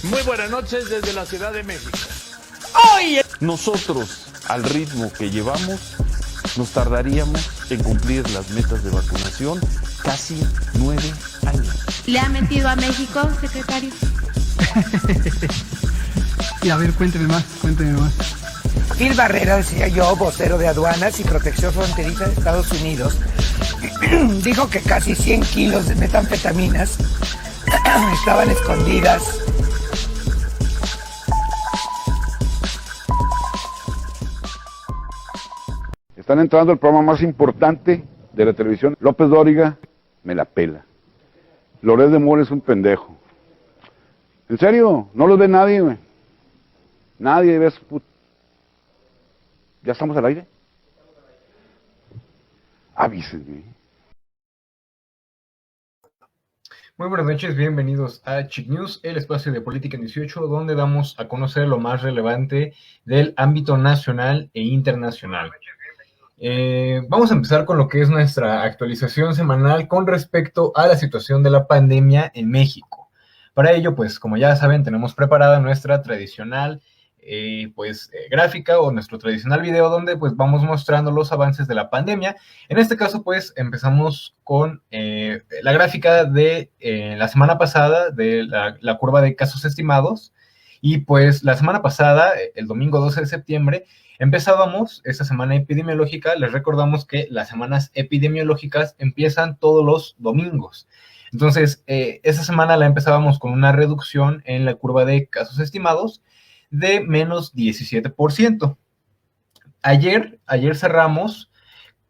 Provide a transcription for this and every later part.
Muy buenas noches desde la Ciudad de México. Hoy nosotros, al ritmo que llevamos, nos tardaríamos en cumplir las metas de vacunación casi 9 años. ¿Le ha mentido a México, secretario? Y a ver, cuénteme más. Gil Barrera, decía yo, vocero de Aduanas y Protección Fronteriza de Estados Unidos, dijo que casi 100 kilos de metanfetaminas estaban escondidas. Están entrando al programa más importante de la televisión. López Dóriga me la pela. Loret de Mola es un pendejo. En serio, no los ve nadie, güey. Nadie ve su puta. ¿Ya estamos al aire? Avísenme. Muy buenas noches, bienvenidos a Chic News, el espacio de Política en 18, donde damos a conocer lo más relevante del ámbito nacional e internacional. Vamos a empezar con lo que es nuestra actualización semanal con respecto a la situación de la pandemia en México. Para ello, pues como ya saben, tenemos preparada nuestra tradicional gráfica o nuestro tradicional video donde pues vamos mostrando los avances de la pandemia. En este caso pues empezamos con la gráfica de la semana pasada de la curva de casos estimados y pues la semana pasada, el domingo 12 de septiembre, empezábamos esta semana epidemiológica. Les recordamos que las semanas epidemiológicas empiezan todos los domingos. Entonces, esta semana la empezábamos con una reducción en la curva de casos estimados de menos 17%. Ayer cerramos,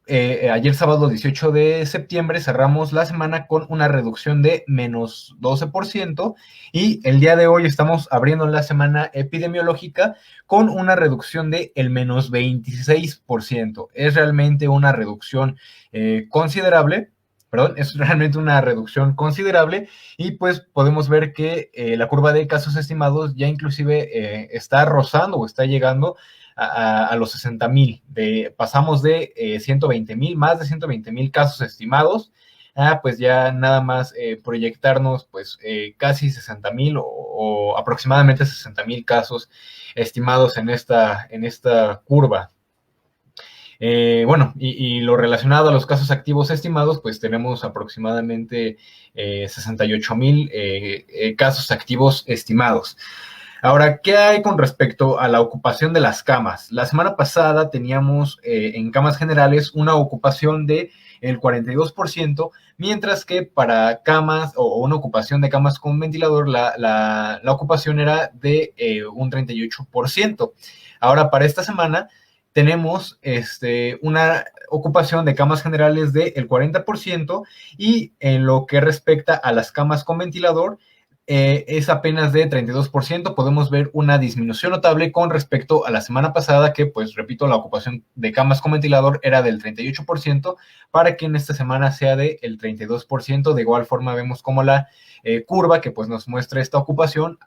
ayer sábado 18 de septiembre, cerramos la semana con una reducción de menos 12% y el día de hoy estamos abriendo la semana epidemiológica con una reducción de el menos 26%. Es realmente una reducción considerable. Es realmente una reducción considerable y pues podemos ver que la curva de casos estimados ya inclusive está rozando o está llegando a los 60,000. Pasamos de 120,000, más de 120,000 casos estimados, pues ya nada más proyectarnos pues casi 60,000 o aproximadamente 60,000 casos estimados en esta curva. Y lo relacionado a los casos activos estimados, pues tenemos aproximadamente 68,000 casos activos estimados. Ahora, ¿qué hay con respecto a la ocupación de las camas? La semana pasada teníamos en camas generales una ocupación de el 42%, mientras que para camas o una ocupación de camas con ventilador, la ocupación era de un 38%. Ahora, para esta semana, tenemos una ocupación de camas generales del 40% y en lo que respecta a las camas con ventilador es apenas de 32%. Podemos ver una disminución notable con respecto a la semana pasada que, pues, repito, la ocupación de camas con ventilador era del 38% para que en esta semana sea del 32%. De igual forma vemos como la curva que pues nos muestra esta ocupación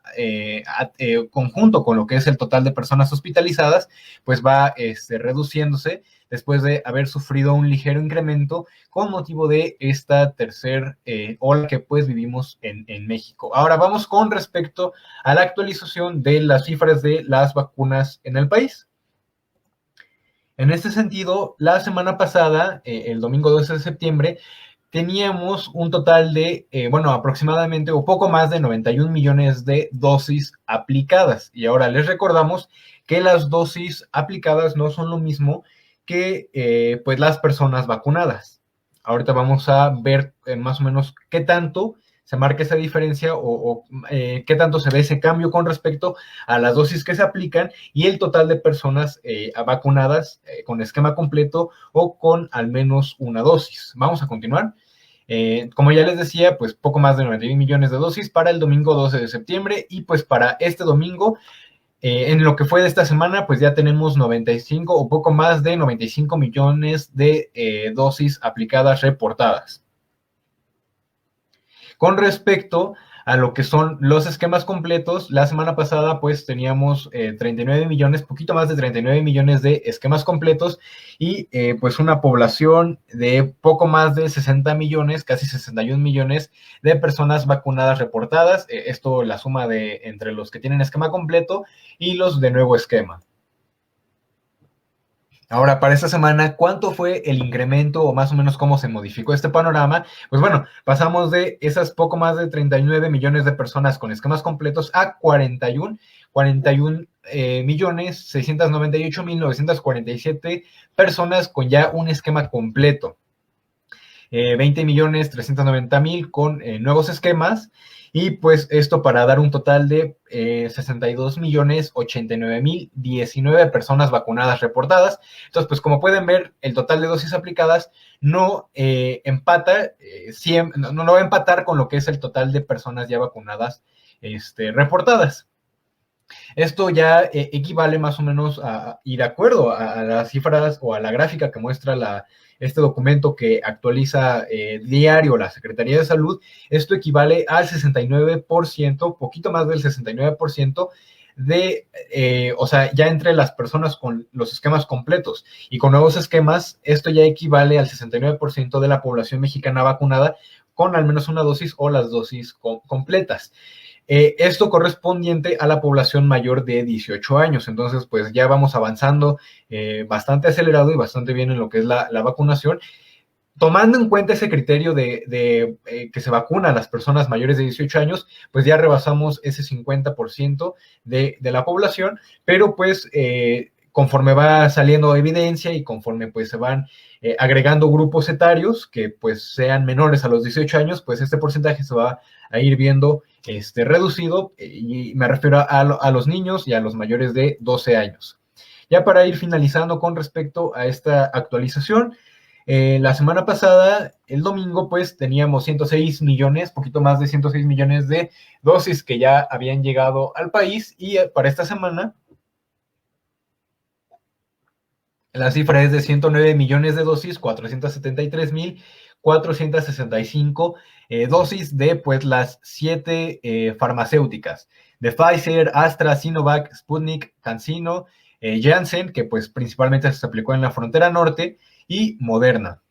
conjunto con lo que es el total de personas hospitalizadas, pues va reduciéndose después de haber sufrido un ligero incremento con motivo de esta tercera ola que pues vivimos en México. Ahora vamos con respecto a la actualización de las cifras de las vacunas en el país. En este sentido, la semana pasada, el domingo 12 de septiembre, teníamos un total de, aproximadamente o poco más de 91 millones de dosis aplicadas. Y ahora les recordamos que las dosis aplicadas no son lo mismo que pues las personas vacunadas. Ahorita vamos a ver más o menos qué tanto se marca esa diferencia o qué tanto se ve ese cambio con respecto a las dosis que se aplican y el total de personas vacunadas con esquema completo o con al menos una dosis. Vamos a continuar. Como ya les decía, pues poco más de 91 millones de dosis para el domingo 12 de septiembre y pues para este domingo, en lo que fue de esta semana, pues ya tenemos 95 o poco más de 95 millones de dosis aplicadas reportadas. Con respecto a lo que son los esquemas completos, la semana pasada pues teníamos 39 millones, poquito más de 39 millones de esquemas completos y pues una población de poco más de 60 millones, casi 61 millones de personas vacunadas reportadas. Esto la suma de entre los que tienen esquema completo y los de nuevo esquema. Ahora, para esta semana, ¿cuánto fue el incremento o más o menos cómo se modificó este panorama? Pues bueno, pasamos de esas poco más de 39 millones de personas con esquemas completos a 41 millones 698 mil 947 personas con ya un esquema completo. 20 millones 390 mil con nuevos esquemas. Y pues esto para dar un total de 62 millones 89 mil 19 personas vacunadas reportadas. Entonces, pues como pueden ver, el total de dosis aplicadas no empata, no va a empatar con lo que es el total de personas ya vacunadas reportadas. Esto ya equivale más o menos a, y de acuerdo a las cifras o a la gráfica que muestra este documento que actualiza diario la Secretaría de Salud, esto equivale al 69%, poquito más del 69% o sea, ya entre las personas con los esquemas completos y con nuevos esquemas, esto ya equivale al 69% de la población mexicana vacunada con al menos una dosis o las dosis completas. Esto correspondiente a la población mayor de 18 años. Entonces, pues ya vamos avanzando bastante acelerado y bastante bien en lo que es la vacunación. Tomando en cuenta ese criterio de que se vacuna a las personas mayores de 18 años, pues ya rebasamos ese 50% de la población, pero pues conforme va saliendo evidencia y conforme pues se van agregando grupos etarios que pues sean menores a los 18 años, pues este porcentaje se va a ir viendo reducido, y me refiero a los niños y a los mayores de 12 años. Ya para ir finalizando con respecto a esta actualización, la semana pasada, el domingo, pues teníamos 106 millones, poquito más de 106 millones de dosis que ya habían llegado al país, y para esta semana la cifra es de 109 millones de dosis, 473,465 dosis de pues las 7 farmacéuticas, de Pfizer, Astra, Sinovac, Sputnik, CanSino, Janssen, que pues principalmente se aplicó en la frontera norte, y Moderna.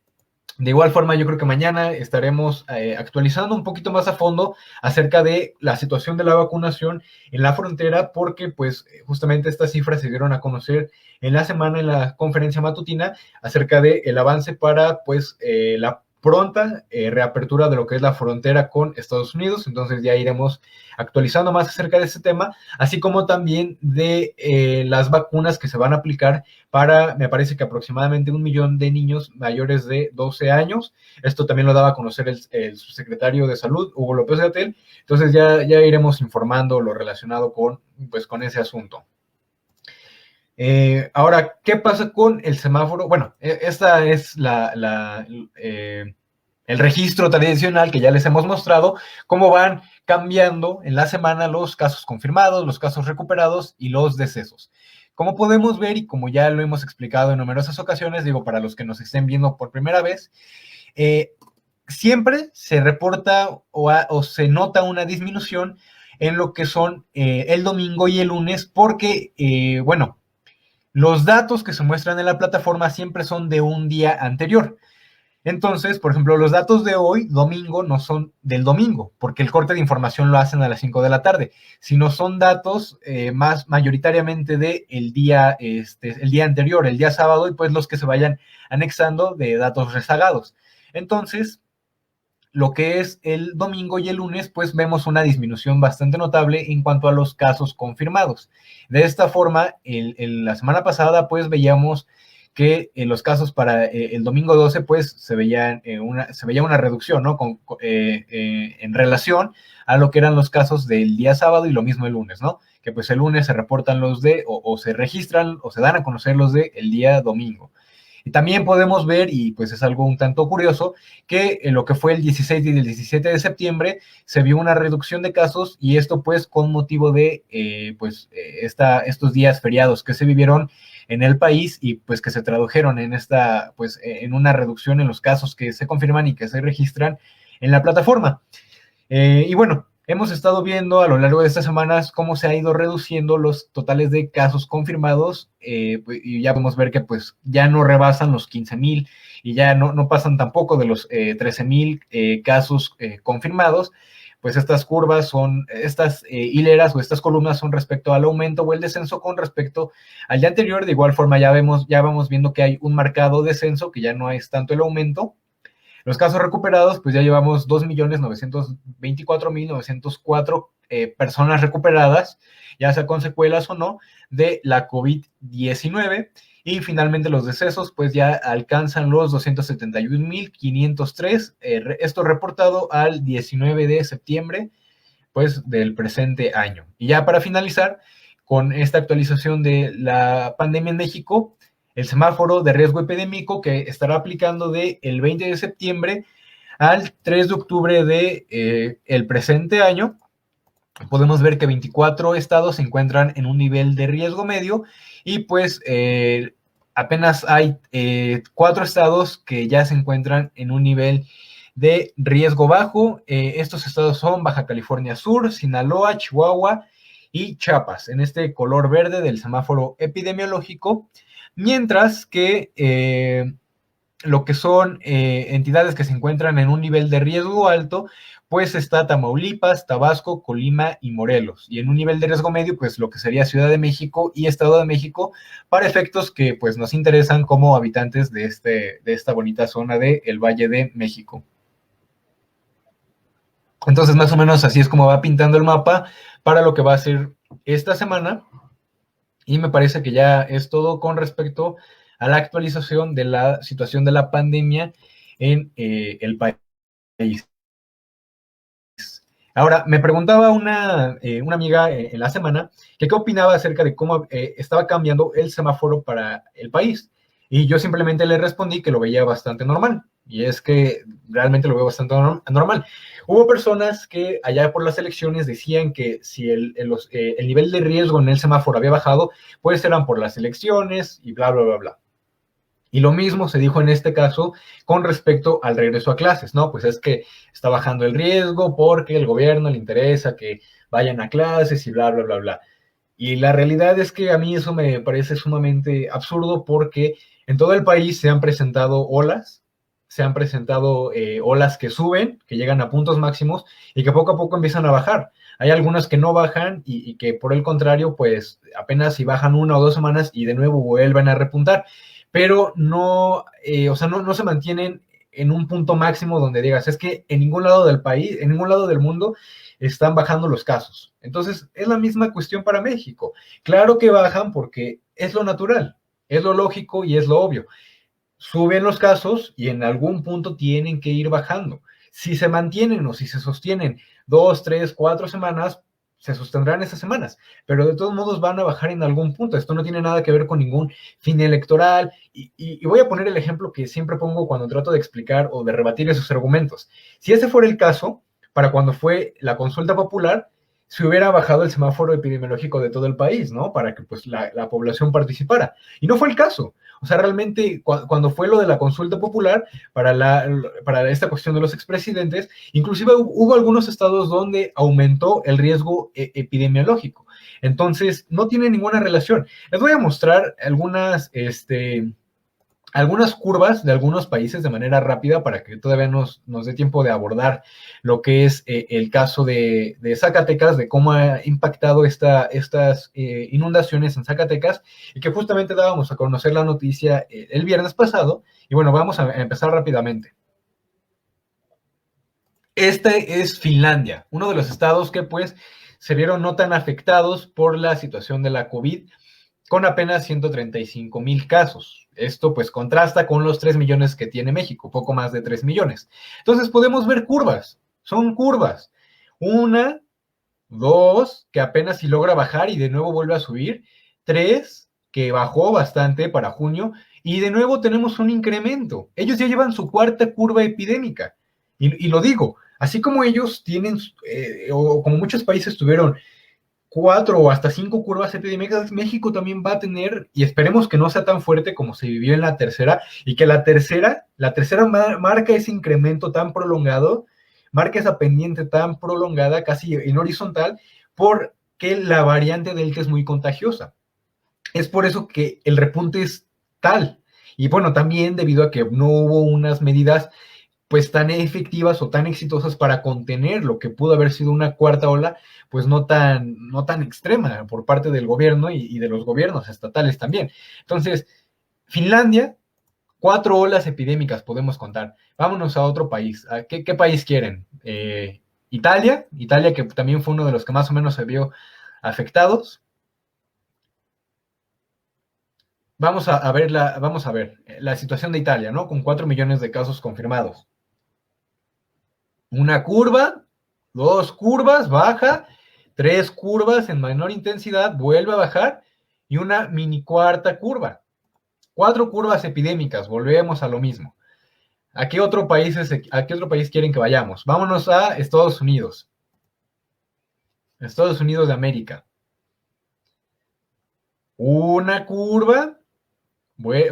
De igual forma, yo creo que mañana estaremos actualizando un poquito más a fondo acerca de la situación de la vacunación en la frontera, porque pues justamente estas cifras se dieron a conocer en la semana en la conferencia matutina acerca del avance para pues la pronta reapertura de lo que es la frontera con Estados Unidos. Entonces ya iremos actualizando más acerca de este tema, así como también de las vacunas que se van a aplicar para, me parece que aproximadamente 1 millón de niños mayores de 12 años. Esto también lo daba a conocer el subsecretario de Salud, Hugo López-Gatell. Entonces ya iremos informando lo relacionado con ese asunto. Ahora, ¿qué pasa con el semáforo? Bueno, esta es el registro tradicional que ya les hemos mostrado, cómo van cambiando en la semana los casos confirmados, los casos recuperados y los decesos. Como podemos ver y como ya lo hemos explicado en numerosas ocasiones, digo, para los que nos estén viendo por primera vez, siempre se reporta o se nota una disminución en lo que son el domingo y el lunes, porque, bueno, los datos que se muestran en la plataforma siempre son de un día anterior. Entonces, por ejemplo, los datos de hoy, domingo, no son del domingo, porque el corte de información lo hacen a las 5 de la tarde, sino son datos más mayoritariamente del día, el día anterior, el día sábado, y pues los que se vayan anexando de datos rezagados. Entonces, lo que es el domingo y el lunes, pues vemos una disminución bastante notable en cuanto a los casos confirmados. De esta forma, la semana pasada, pues veíamos que en los casos para el domingo 12, pues se veía una reducción, ¿no? En relación a lo que eran los casos del día sábado y lo mismo el lunes, ¿no? Que pues el lunes se reportan o se registran o se dan a conocer los del día domingo. Y también podemos ver, y pues es algo un tanto curioso, que en lo que fue el 16 y el 17 de septiembre se vio una reducción de casos, y esto pues con motivo de estos días feriados que se vivieron en el país y pues que se tradujeron en en una reducción en los casos que se confirman y que se registran en la plataforma. Y bueno, hemos estado viendo a lo largo de estas semanas cómo se ha ido reduciendo los totales de casos confirmados, y ya podemos ver que pues ya no rebasan los 15,000 y ya no pasan tampoco de los 13,000 casos confirmados. Pues estas curvas son, estas hileras o estas columnas son respecto al aumento o el descenso con respecto al día anterior. De igual forma ya vamos viendo que hay un marcado descenso, que ya no es tanto el aumento. Los casos recuperados, pues ya llevamos 2.924.904 personas recuperadas, ya sea con secuelas o no, de la COVID-19. Y finalmente los decesos, pues ya alcanzan los 271.503, esto reportado al 19 de septiembre, pues del presente año. Y ya para finalizar, con esta actualización de la pandemia en México, el semáforo de riesgo epidémico que estará aplicando del 20 de septiembre al 3 de octubre de el presente año, podemos ver que 24 estados se encuentran en un nivel de riesgo medio y pues apenas hay 4 estados que ya se encuentran en un nivel de riesgo bajo. Estos estados son Baja California Sur, Sinaloa, Chihuahua y Chiapas, en este color verde del semáforo epidemiológico, mientras que lo que son entidades que se encuentran en un nivel de riesgo alto, pues está Tamaulipas, Tabasco, Colima y Morelos. Y en un nivel de riesgo medio, pues lo que sería Ciudad de México y Estado de México, para efectos que pues nos interesan como habitantes de esta bonita zona del Valle de México. Entonces, más o menos así es como va pintando el mapa para lo que va a ser esta semana. Y me parece que ya es todo con respecto a la actualización de la situación de la pandemia en el país. Ahora, me preguntaba una amiga en la semana que qué opinaba acerca de cómo estaba cambiando el semáforo para el país. Y yo simplemente le respondí que lo veía bastante normal. Y es que realmente lo veo bastante normal. Hubo personas que allá por las elecciones decían que si el nivel de riesgo en el semáforo había bajado, pues eran por las elecciones y bla, bla, bla, bla. Y lo mismo se dijo en este caso con respecto al regreso a clases, ¿no? Pues es que está bajando el riesgo porque el gobierno le interesa que vayan a clases y bla, bla, bla, bla. Y la realidad es que a mí eso me parece sumamente absurdo porque en todo el país se han presentado olas que suben, que llegan a puntos máximos y que poco a poco empiezan a bajar. Hay algunas que no bajan y que por el contrario, pues apenas si bajan 1 o 2 semanas y de nuevo vuelven a repuntar. Pero no se mantienen en un punto máximo donde digas, es que en ningún lado del país, en ningún lado del mundo están bajando los casos. Entonces, es la misma cuestión para México. Claro que bajan porque es lo natural, es lo lógico y es lo obvio. Suben los casos y en algún punto tienen que ir bajando. Si se mantienen o si se sostienen 2, 3, 4 semanas, se sostendrán esas semanas, pero de todos modos van a bajar en algún punto. Esto no tiene nada que ver con ningún fin electoral, y voy a poner el ejemplo que siempre pongo cuando trato de explicar o de rebatir esos argumentos. Si ese fuera el caso, para cuando fue la consulta popular, se hubiera bajado el semáforo epidemiológico de todo el país, ¿no? Para que pues la población participara. Y no fue el caso. O sea, realmente cuando fue lo de la consulta popular para esta cuestión de los expresidentes, inclusive hubo algunos estados donde aumentó el riesgo epidemiológico. Entonces, no tiene ninguna relación. Les voy a mostrar algunas curvas de algunos países de manera rápida para que todavía nos dé tiempo de abordar lo que es el caso de Zacatecas, de cómo ha impactado estas inundaciones en Zacatecas, y que justamente dábamos a conocer la noticia el viernes pasado. Y bueno, vamos a empezar rápidamente. Este es Finlandia, uno de los estados que pues se vieron no tan afectados por la situación de la COVID, con apenas 135,000 casos. Esto pues contrasta con los 3 millones que tiene México, poco más de 3 millones. Entonces podemos ver curvas, son curvas. 1, 2, que apenas si logra bajar y de nuevo vuelve a subir. 3, que bajó bastante para junio y de nuevo tenemos un incremento. Ellos ya llevan su 4ª curva epidémica. Y lo digo, así como ellos tienen, o como muchos países tuvieron 4 o hasta 5 curvas epidémicas, México también va a tener, y esperemos que no sea tan fuerte como se vivió en la tercera, y que la tercera marca ese incremento tan prolongado marca esa pendiente tan prolongada, casi en horizontal, porque la variante Delta es muy contagiosa. Es por eso que el repunte es tal. Y bueno, también debido a que no hubo unas medidas pues tan efectivas o tan exitosas para contener lo que pudo haber sido una cuarta ola, pues no tan extrema por parte del gobierno y de los gobiernos estatales también. Entonces, Finlandia, 4 olas epidémicas podemos contar. Vámonos a otro país. ¿Qué país quieren? Italia, que también fue uno de los que más o menos se vio afectados. Vamos a ver la situación de Italia, ¿no? Con 4 millones de casos confirmados. Una curva, 2 curvas, baja, 3 curvas en menor intensidad, vuelve a bajar, y una mini cuarta curva. 4 curvas epidémicas, volvemos a lo mismo. ¿A qué otro país quieren que vayamos? Vámonos a Estados Unidos. Estados Unidos de América. Una curva,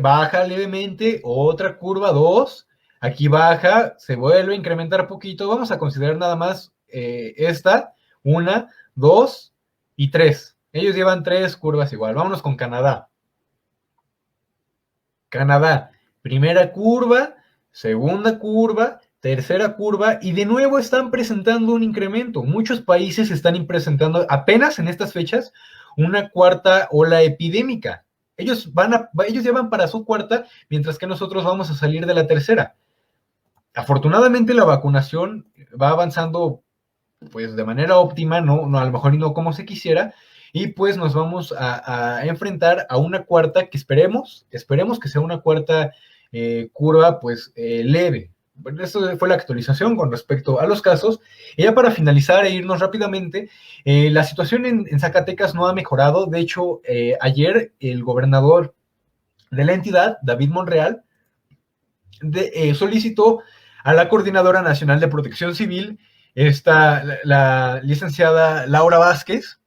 baja levemente, otra curva, 2. Aquí baja, se vuelve a incrementar poquito. Vamos a considerar nada más esta, 1, 2 y 3. Ellos llevan 3 curvas igual. Vámonos con Canadá. Canadá, primera curva, segunda curva, tercera curva, y de nuevo están presentando un incremento. Muchos países están presentando apenas en estas fechas una cuarta ola epidémica. Ellos llevan para su cuarta, mientras que nosotros vamos a salir de la tercera. Afortunadamente la vacunación va avanzando pues de manera óptima, no a lo mejor no como se quisiera, y pues nos vamos a enfrentar a una cuarta que esperemos que sea una cuarta curva pues leve. Bueno, esto fue la actualización con respecto a los casos. Y ya para finalizar e irnos rápidamente, la situación en Zacatecas no ha mejorado. De hecho, ayer el gobernador de la entidad, David Monreal, solicitó a la Coordinadora Nacional de Protección Civil, la licenciada Laura Vázquez,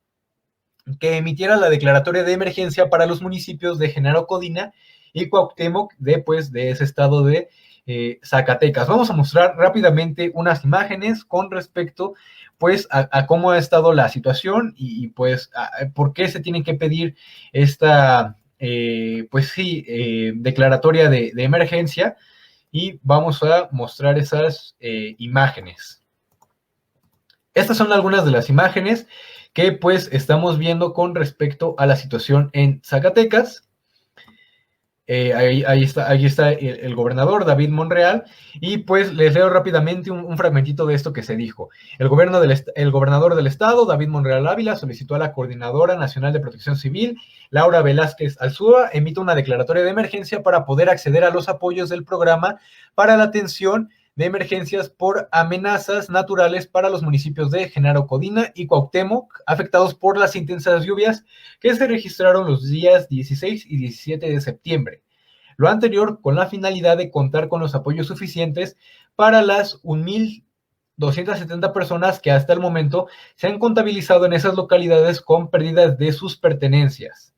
que emitiera la declaratoria de emergencia para los municipios de Genaro Codina y Cuauhtémoc de ese estado de Zacatecas. Vamos a mostrar rápidamente unas imágenes con respecto pues a cómo ha estado la situación y pues por qué se tiene que pedir esta declaratoria de emergencia, y vamos a mostrar esas imágenes. Estas son algunas de las imágenes que pues estamos viendo con respecto a la situación en Zacatecas. Ahí está el gobernador David Monreal, y pues les leo rápidamente un fragmentito de esto que se dijo. El gobernador del estado, David Monreal Ávila, solicitó a la Coordinadora Nacional de Protección Civil, Laura Velázquez Alzúa, emite una declaratoria de emergencia para poder acceder a los apoyos del programa para la atención de emergencias por amenazas naturales para los municipios de Genaro Codina y Cuauhtémoc, afectados por las intensas lluvias que se registraron los días 16 y 17 de septiembre. Lo anterior con la finalidad de contar con los apoyos suficientes para las 1,270 personas que hasta el momento se han contabilizado en esas localidades con pérdidas de sus pertenencias.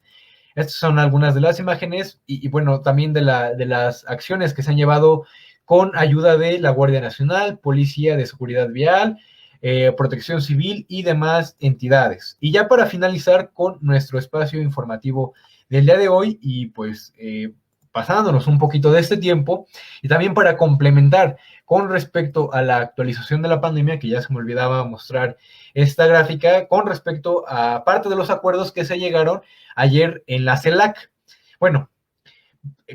Estas son algunas de las imágenes y bueno, también de las acciones que se han llevado con ayuda de la Guardia Nacional, Policía de Seguridad Vial, Protección Civil y demás entidades. Y ya para finalizar con nuestro espacio informativo del día de hoy, y pues pasándonos un poquito de este tiempo, y también para complementar con respecto a la actualización de la pandemia, que ya se me olvidaba mostrar esta gráfica, con respecto a parte de los acuerdos que se llegaron ayer en la CELAC. Bueno,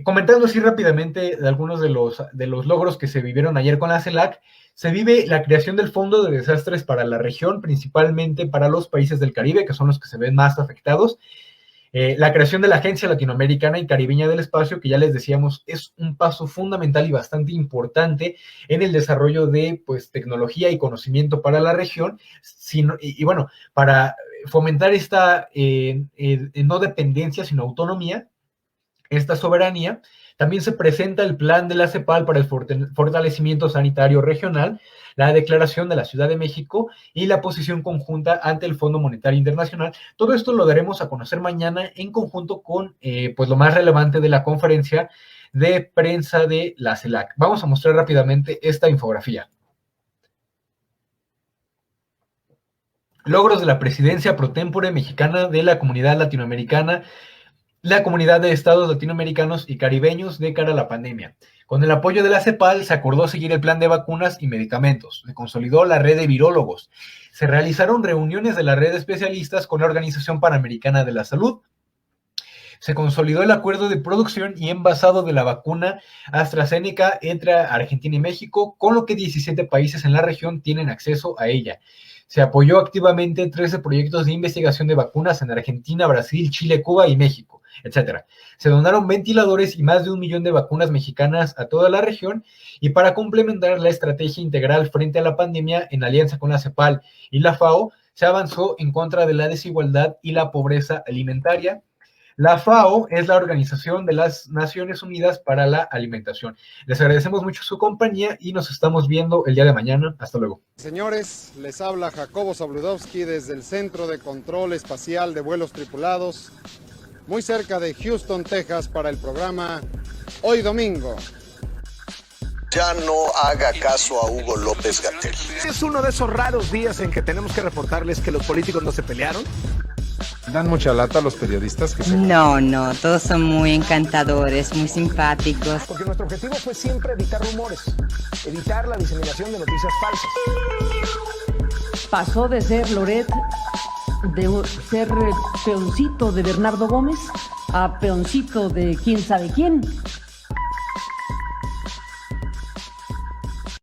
comentando así rápidamente de algunos de los logros que se vivieron ayer con la CELAC, se vive la creación del Fondo de Desastres para la región, principalmente para los países del Caribe, que son los que se ven más afectados. La creación de la Agencia Latinoamericana y Caribeña del Espacio, que ya les decíamos, es un paso fundamental y bastante importante en el desarrollo de pues, tecnología y conocimiento para la región, y bueno, para fomentar esta no dependencia, sino autonomía, esta soberanía. También se presenta el plan de la CEPAL para el fortalecimiento sanitario regional, la declaración de la Ciudad de México y la posición conjunta ante el Fondo Monetario Internacional. Todo esto lo daremos a conocer mañana en conjunto con pues lo más relevante de la conferencia de prensa de la CELAC. Vamos a mostrar rápidamente esta infografía. Logros de la presidencia pro tempore mexicana de la Comunidad Latinoamericana, la Comunidad de Estados Latinoamericanos y Caribeños de cara a la pandemia. Con el apoyo de la CEPAL se acordó seguir el plan de vacunas y medicamentos. Se consolidó la red de virólogos. Se realizaron reuniones de la red de especialistas con la Organización Panamericana de la Salud. Se consolidó el acuerdo de producción y envasado de la vacuna AstraZeneca entre Argentina y México, con lo que 17 países en la región tienen acceso a ella. Se apoyó activamente 13 proyectos de investigación de vacunas en Argentina, Brasil, Chile, Cuba y México, etc. Se donaron ventiladores y más de 1 millón de vacunas mexicanas a toda la región, y para complementar la estrategia integral frente a la pandemia en alianza con la CEPAL y la FAO, se avanzó en contra de la desigualdad y la pobreza alimentaria. La FAO es la Organización de las Naciones Unidas para la Alimentación. Les agradecemos mucho su compañía y nos estamos viendo el día de mañana. Hasta luego. Señores, les habla Jacobo Zabludovsky desde el Centro de Control Espacial de Vuelos Tripulados, muy cerca de Houston, Texas, para el programa Hoy Domingo. Ya no haga caso a Hugo López-Gatell. Es uno de esos raros días en que tenemos que reportarles que los políticos no se pelearon. ¿Dan mucha lata a los periodistas que se... No, todos son muy encantadores, muy simpáticos. Porque nuestro objetivo fue siempre evitar rumores, evitar la diseminación de noticias falsas. Pasó de ser Loret, de ser peoncito de Bernardo Gómez, a peoncito de quién sabe quién.